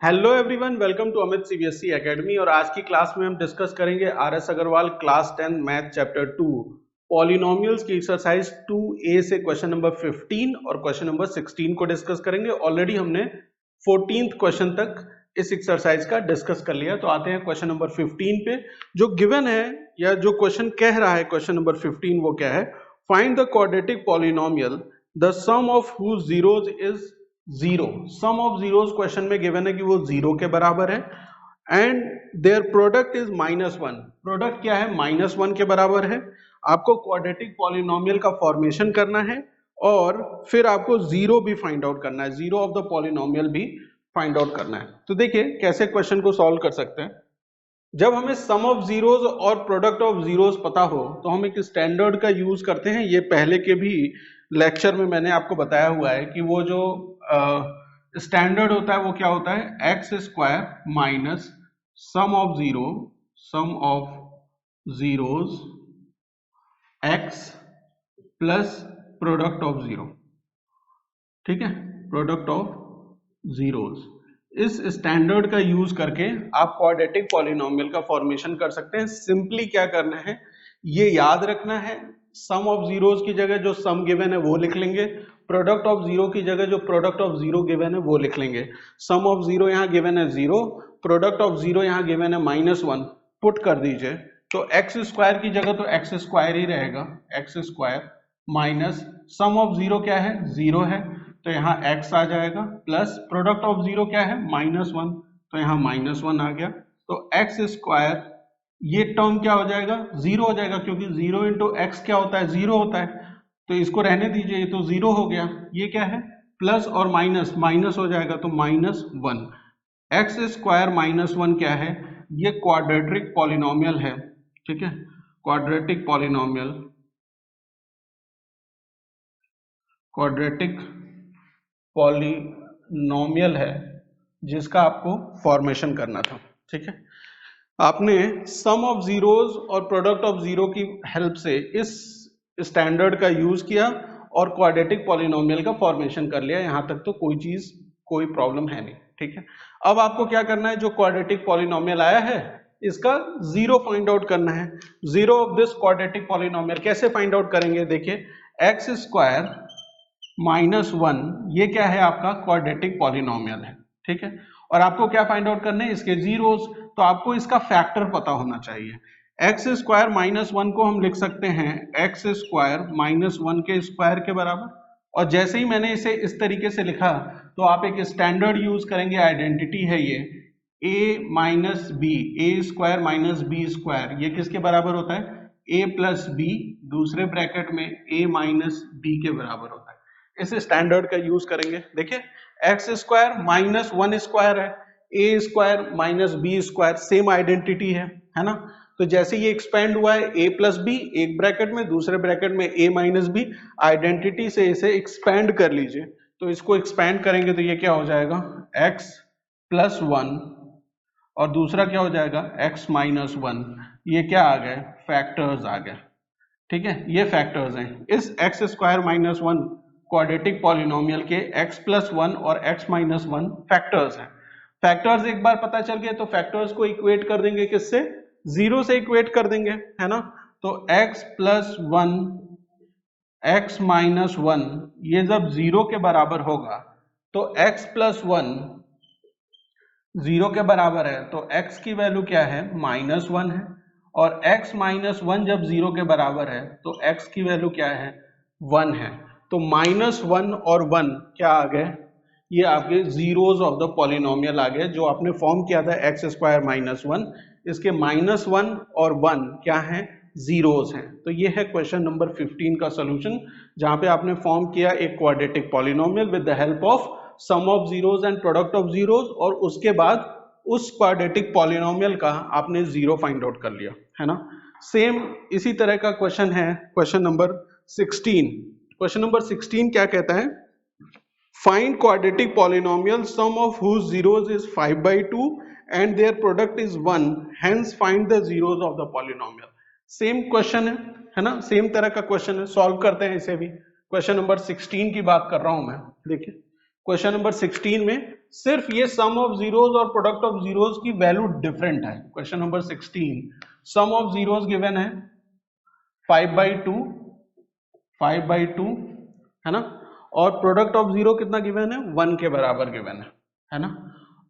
Hello everyone, welcome to Amit CBSE academy. और आज की क्लास में हम डिस्कस करेंगे RS Agarwal class 10 math chapter 2 polynomials की एक्सरसाइज 2A से क्वेश्चन नंबर 15 और क्वेश्चन नंबर 16 को डिस्कस करेंगे। ऑलरेडी हमने 14th क्वेश्चन तक इस एक्सरसाइज का डिस्कस कर लिया। तो आते हैं क्वेश्चन नंबर 15 पे। जो गिवन है या जो क्वेश्चन कह रहा है क्वेश्चन नंबर 15, वो क्या है? Find the quadratic polynomial the sum of whose zeros is zero. Sum of zeros question में गिवन है कि वो जीरो के बराबर है and their product is -1। Product क्या है? -1 के बराबर है। आपको क्वाड्रेटिक पॉलिनोमियल का फॉर्मेशन करना है और फिर आपको जीरो भी फाइंड आउट करना है, जीरो ऑफ द पॉलिनोमियल भी फाइंड आउट करना है। तो देखिए कैसे क्वेश्चन को सॉल्व कर सकते हैं। जब हमें सम ऑफ जीरोज और प्रोडक्ट ऑफ जीरोज पता हो तो हम एक स्टैंडर्ड का यूज करते हैं। ये पहले के भी लेक्चर में मैंने आपको बताया हुआ है कि वो जो स्टैंडर्ड होता है वो क्या होता है? X square minus sum of zeros x plus product of zero. ठीक है, प्रोडक्ट ऑफ जीरोज। इस स्टैंडर्ड का यूज करके आप क्वाड्रेटिक पॉलिनोमियल का फॉर्मेशन कर सकते हैं। सिंपली क्या करना है, ये याद रखना है, सम ऑफ जीरोज की जगह जो सम गिवन है वो लिख लेंगे, प्रोडक्ट ऑफ जीरो की जगह जो प्रोडक्ट ऑफ जीरो गिवन है वो लिख लेंगे। सम ऑफ जीरो यहाँ गिवन है 0, प्रोडक्ट ऑफ जीरो यहाँ गिवन है -1, पुट कर दीजिए तो एक्स स्क्वायर की जगह तो एक्स स्क्वायर ही रहेगा, x square minus sum of zero क्या है? 0 है तो यहाँ x आ जाएगा, प्लस प्रोडक्ट ऑफ जीरो क्या है? -1 तो यहाँ -1 आ गया। तो एक्स स्क्वायर ये टर्म क्या हो जाएगा? 0 हो जाएगा, क्योंकि 0 इंटू एक्स क्या होता है? 0 होता है। तो इसको रहने दीजिए, ये तो 0 हो गया। ये क्या है? प्लस और माइनस, माइनस हो जाएगा तो -1। एक्स स्क्वायर -1 क्या है? ये क्वाड्रेटिक पॉलिनोमियल है। ठीक है, क्वाड्रेटिक पॉलिनोमियल, क्वाड्रेटिक पॉलिनोमियल है जिसका आपको फॉर्मेशन करना था। ठीक है, आपने सम ऑफ जीरोज और प्रोडक्ट ऑफ जीरो की हेल्प से इस स्टैंडर्ड का यूज किया और क्वाड्रेटिक पॉलिनोमियल का फॉर्मेशन कर लिया। यहां तक तो कोई प्रॉब्लम है नहीं। ठीक है, अब आपको क्या करना है, जो क्वाड्रेटिक पॉलिनोमियल आया है इसका जीरो फाइंड आउट करना है। Zero of this quadratic polynomial कैसे फाइंड आउट करेंगे? देखिए, एक्स स्क्वायर -1 ये क्या है? आपका क्वाड्रेटिक पॉलिनोमियल है। ठीक है, और आपको क्या फाइंड आउट करने हैं? इसके जीरोज। तो आपको इसका फैक्टर पता होना चाहिए। एक्स स्क्वायर -1 को हम लिख सकते हैं एक्स स्क्वायर -1 के स्क्वायर के बराबर। और जैसे ही मैंने इसे इस तरीके से लिखा तो आप एक स्टैंडर्ड यूज करेंगे, आइडेंटिटी है ये, a minus b, a square minus B square, ये किसके बराबर होता है? a प्लस बी, दूसरे ब्रैकेट में a माइनस बी के बराबर होता है। इस स्टैंडर्ड का यूज करेंगे। देखिए, एक्स स्क्वायर -1 स्क्वायर है, A square minus B square, same identity है ना? तो जैसे ये एक्सपेंड हुआ है a प्लस बी, एक ब्रैकेट में, दूसरे ब्रैकेट में a माइनस बी, आइडेंटिटी से इसे एक्सपेंड कर लीजिए। तो इसको एक्सपेंड करेंगे तो ये क्या हो जाएगा? x प्लस 1 और दूसरा क्या हो जाएगा? x minus 1। ये क्या आ गए? फैक्टर्स आ गए। ठीक है, ये फैक्टर्स हैं। इस x स्क्वायर -1 क्वाड्रेटिक पॉलिनोमियल के x प्लस 1 और x माइनस 1 फैक्टर्स हैं। फैक्टर्स एक बार पता चल गए तो फैक्टर्स को इक्वेट कर देंगे किससे? 0 से इक्वेट कर देंगे, है ना? तो x प्लस 1 x माइनस 1 ये जब 0 के बराबर होगा तो x प्लस 1 0 के बराबर है तो x की वैल्यू क्या है? -1 है। और x माइनस 1 जब 0 के बराबर है तो x की वैल्यू क्या है? 1 है। तो -1 और 1 क्या आ गए? ये आपके जीरोज ऑफ द पॉलिनोमियल आ गए, जो आपने फॉर्म किया था एक्स स्क्वायर -1, इसके -1 और 1 क्या है? जीरोज हैं। तो ये है क्वेश्चन नंबर 15 का सोल्यूशन, जहां पे आपने फॉर्म किया एक quadratic polynomial with the help of sum of zeros and product of zeros, और उसके बाद उस क्वाड्रेटिक पॉलिनोमियल का आपने जीरो फाइंड आउट कर लिया, है ना? सेम इसी तरह का क्वेश्चन है क्वेश्चन नंबर 16। क्वेश्चन नंबर 16 क्या कहता है? Find quadratic polynomial sum of whose zeros is 5/2 and their product is 1, hence find the zeros of the polynomial. Same question है ना? सेम तरह का क्वेश्चन है, सॉल्व करते हैं इसे भी। क्वेश्चन नंबर 16 की बात कर रहा हूं मैं। देखिए, क्वेश्चन नंबर 16 में सिर्फ ये सम ऑफ जीरोस और प्रोडक्ट ऑफ जीरोस की वैल्यू डिफरेंट है। Question number 16 sum of zeros given है 5/2 है ना, और प्रोडक्ट ऑफ जीरो कितना गिवन है 1 के बराबर गिवन है ना।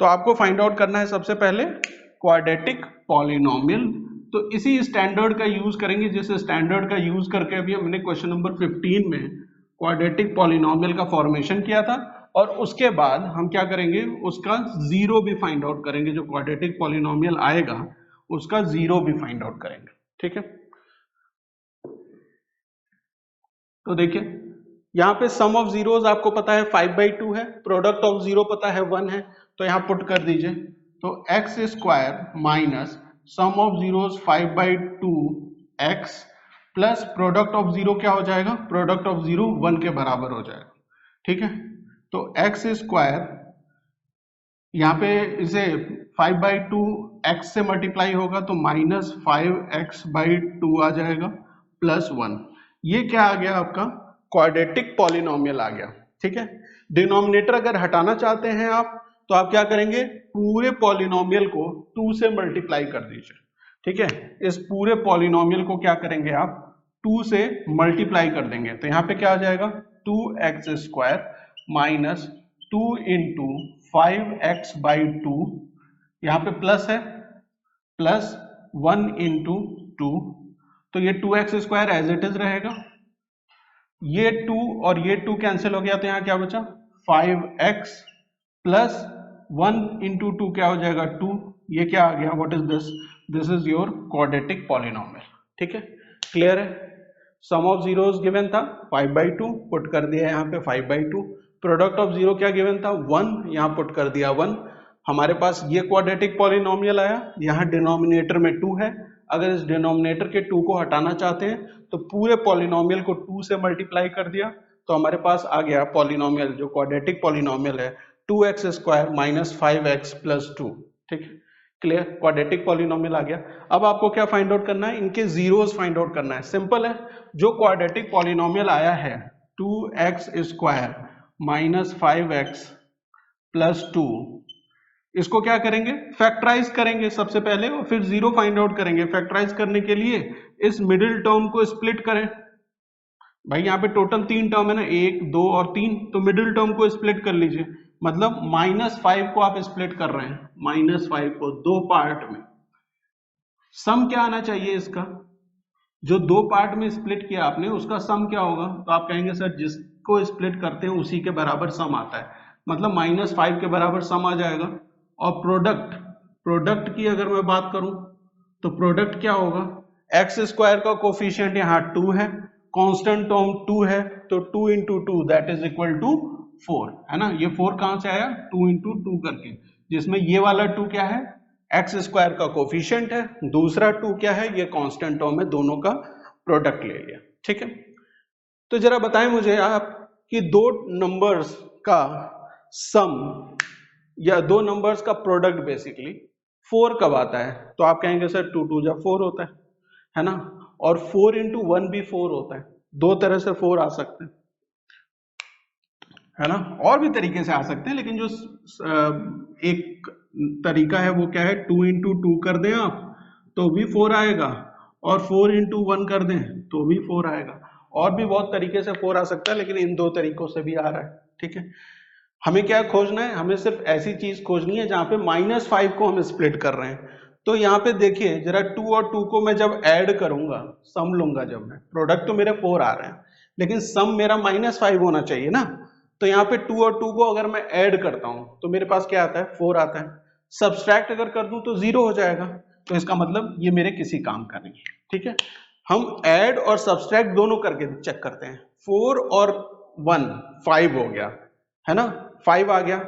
तो आपको फाइंड आउट करना है सबसे पहले क्वाड्रेटिक पॉलिनोमियल। तो इसी स्टैंडर्ड का यूज करेंगे जिस स्टैंडर्ड का यूज करके अभी हमने क्वेश्चन नंबर 15 में क्वाड्रेटिक पॉलिनोमियल का फॉर्मेशन किया था, और उसके बाद हम क्या करेंगे उसका जीरो भी फाइंड आउट करेंगे। जो क्वाड्रेटिक पॉलिनोमियल आएगा उसका जीरो भी फाइंड आउट करेंगे, ठीक है। तो देखिए यहाँ पे सम ऑफ जीरोस आपको पता है 5/2 है, प्रोडक्ट ऑफ जीरो पता है 1 है, तो यहाँ पुट कर दीजिए। तो x square minus sum of zeros 5/2 x plus product of zero क्या हो जाएगा, प्रोडक्ट ऑफ जीरो 1 के बराबर हो जाएगा, ठीक है। तो एक्स स्क्वायर यहाँ पे इसे 5/2 एक्स से मल्टीप्लाई होगा तो माइनस 5x/2 आ जाएगा प्लस 1। ये क्या आ गया आपका क्वाड्रेटिक पॉलिनोमियल आ गया, ठीक है। डिनोमिनेटर अगर हटाना चाहते हैं आप तो आप क्या करेंगे, पूरे पॉलिनोमियल को 2 से मल्टीप्लाई कर दीजिए, ठीक है। इस पूरे पॉलिनोमियल को क्या करेंगे आप 2 से मल्टीप्लाई कर देंगे, तो यहाँ पे क्या आ जाएगा 2x² माइनस 2 इंटू 5x/2, यहाँ पे प्लस है प्लस 1 इंटू 2, तो ये 2x² एज इट इज रहेगा। ये 2 और ये 2 कैंसिल हो गया तो यहाँ क्या बचा 5x प्लस 1 इंटू 2 क्या हो जाएगा 2। ये क्या आ गया, what is this, this is your quadratic polynomial, ठीक है। क्लियर है। सम ऑफ जीरोस गिवन था 5/2, पुट कर दिया यहाँ पे 5/2। प्रोडक्ट ऑफ जीरो क्या गिवन था 1, यहाँ पुट कर दिया 1। हमारे पास ये क्वाड्रेटिक पॉलिनोमियल आया, यहाँ डिनोमिनेटर में 2 है। अगर इस डिनोमिनेटर के 2 को हटाना चाहते हैं तो पूरे पॉलिनोमियल को 2 से मल्टीप्लाई कर दिया, तो हमारे पास आ गया पॉलिनोमियल जो क्वाड्रेटिक पॉलिनोमियल है 2x² माइनस 5x प्लस 2, ठीक है। क्लियर, क्वाड्रेटिक पॉलिनोमियल आ गया। अब आपको क्या फाइंड आउट करना है, इनके जीरोस फाइंड आउट करना है। सिंपल है, जो क्वाड्रेटिक पॉलिनोमियल आया है 2x² माइनस 5x प्लस 2, इसको क्या करेंगे फैक्टराइज करेंगे सबसे पहले और फिर जीरो फाइंड आउट करेंगे। फैक्टराइज करने के लिए इस मिडिल टर्म को स्प्लिट करें। भाई यहाँ पे टोटल 3 टर्म है ना, 1 2 और 3, तो मिडिल टर्म को स्प्लिट कर लीजिए। मतलब -5 को आप स्प्लिट कर रहे हैं, -5 को 2 पार्ट में। सम क्या आना चाहिए इसका, जो 2 पार्ट में स्प्लिट किया आपने उसका सम क्या होगा, तो आप कहेंगे सर जिसको स्प्लिट करते हैं उसी के बराबर सम आता है, मतलब -5 के बराबर सम आ जाएगा। और प्रोडक्ट की अगर मैं बात करूं तो प्रोडक्ट क्या होगा, x² का कोफिशिएंट यहाँ 2 है, कांस्टेंट टर्म 2 है, तो 2 into 2 that is equal to 4, है ना। ये 4 कहां से आया 2 इंटू 2 करके, जिसमें ये वाला 2 क्या है x² का कोफिशिएंट है, दूसरा 2 क्या है ये कांस्टेंट टर्म है, दोनों का प्रोडक्ट ले लिया, ठीक है। तो जरा बताएं मुझे आप कि 2 नंबर्स का सम या 2 नंबर्स का प्रोडक्ट बेसिकली 4 कब आता है, तो आप कहेंगे सर 2 2 जब 4 होता है ना, और 4 इंटू 1 भी 4 होता है। 2 तरह से 4 आ सकते हैं, है ना, और भी तरीके से आ सकते हैं, लेकिन जो एक तरीका है वो क्या है 2 इंटू 2 कर दें आप तो भी 4 आएगा, और 4 इंटू 1 कर दें तो भी 4 आएगा। और भी बहुत तरीके से 4 आ सकता है, लेकिन इन 2 तरीकों से भी आ रहा है, ठीक है। हमें क्या खोजना है, हमें सिर्फ ऐसी चीज खोजनी है जहां पे -5 को हम स्प्लिट कर रहे हैं। तो यहाँ पे देखिए जरा 2 और 2 को मैं जब ऐड करूंगा, सम लूंगा, जब मैं प्रोडक्ट तो मेरे 4 आ रहे हैं लेकिन सम मेरा -5 होना चाहिए ना। तो यहाँ पे 2 और 2 को अगर मैं ऐड करता हूं तो मेरे पास क्या आता है 4 आता है। सब्सट्रैक्ट अगर कर दूं तो 0 हो जाएगा, तो इसका मतलब ये मेरे किसी काम का नहीं है, ठीक है। हम ऐड और सब्सट्रैक्ट दोनों करके चेक करते हैं। 4 और 1 5 हो गया, है ना, 5 आ गया।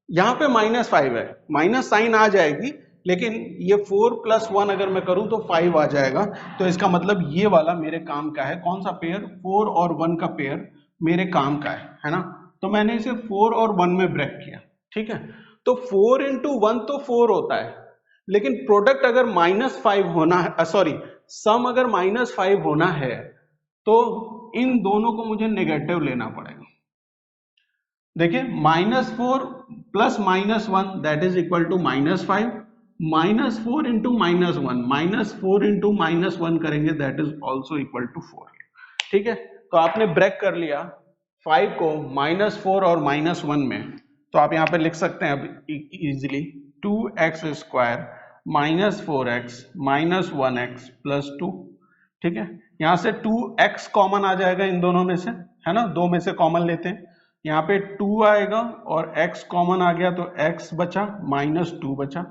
यहाँ पे -5 है, माइनस साइन आ जाएगी, लेकिन ये 4 + 1 अगर मैं करूं तो 5 आ जाएगा। तो इसका मतलब ये वाला मेरे काम का है, कौन सा पेयर 4 और 1 का पेयर मेरे काम का है ना। तो मैंने इसे 4 और 1 में ब्रेक किया, ठीक है। तो 4 इंटू 1 तो 4 होता है, लेकिन प्रोडक्ट अगर -5 होना है, सॉरी सम अगर -5 होना है तो इन दोनों को मुझे नेगेटिव लेना पड़ेगा। देखिए -4 plus -1 that is equal to -5, -4 into -1, -4 into -1 करेंगे that is also equal to 4। ठीक है, तो आपने ब्रेक कर लिया 5 को -4 और -1 में, तो आप यहाँ पे लिख सकते हैं अब easily 2x square -4x -1x plus 2। ठीक है, यहाँ से 2x कॉमन आ जाएगा इन दोनों में से, है ना, दो में से कॉमन लेते हैं, यहाँ पे 2 आएगा और x कॉमन आ गया तो x बचा -2 बचा।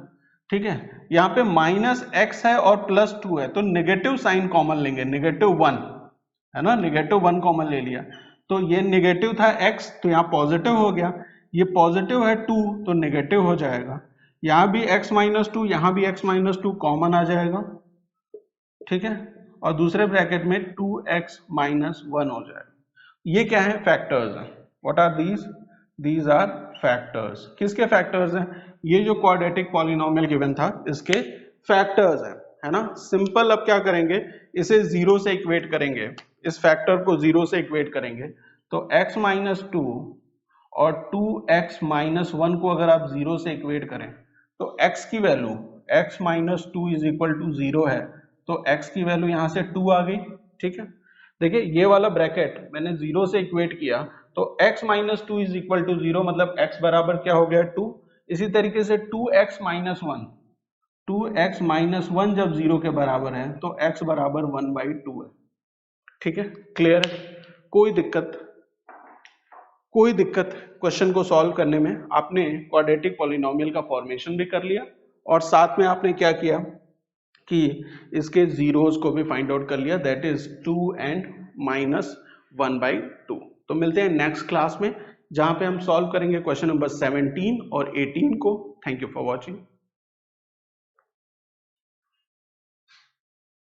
ठीक है, यहाँ पे -x है और +2 है तो नेगेटिव साइन कॉमन लेंगे, -1 है ना, -1 कॉमन ले लिया तो ये नेगेटिव था x तो यहाँ पॉजिटिव हो गया, ये पॉजिटिव है 2 तो नेगेटिव हो जाएगा, यहाँ भी x -2 यहाँ भी x -2 कॉमन आ जाएगा। ठीक है, और दूसरे ब्रैकेट में 2x -1 हो जाएगा। ये क्या है, फैक्टर्स हैं। What are these are factors. किसके फैक्टर्स हैं, ये जो क्वाड्रेटिक पॉलिनोमियल गिवन था इसके फैक्टर्स हैं, है ना। सिंपल अब क्या करेंगे, इसे 0 से इक्वेट करेंगे, इस फैक्टर को 0 से इक्वेट करेंगे तो x -2 और 2x -1 को अगर आप 0 से इक्वेट करें तो x की value x -2 is equal to 0 है तो x की वैल्यू यहाँ से 2 आ गई। ठीक है, देखिए ये वाला ब्रैकेट मैंने 0 से इक्वेट किया तो x -2 इज इक्वल टू 0 मतलब x बराबर क्या हो गया 2। इसी तरीके से 2x -1 जब 0 के बराबर है तो x बराबर 1/2 है। ठीक है, क्लियर है, कोई दिक्कत क्वेश्चन को सॉल्व करने में। आपने क्वाड्रेटिक पॉलिनोमियल का फॉर्मेशन भी कर लिया और साथ में आपने क्या किया कि इसके जीरोस को भी फाइंड आउट कर लिया, दैट इज 2 and -1/2। तो मिलते हैं नेक्स्ट क्लास में जहां पे हम सॉल्व करेंगे क्वेश्चन नंबर 17 और 18 को। Thank you for watching.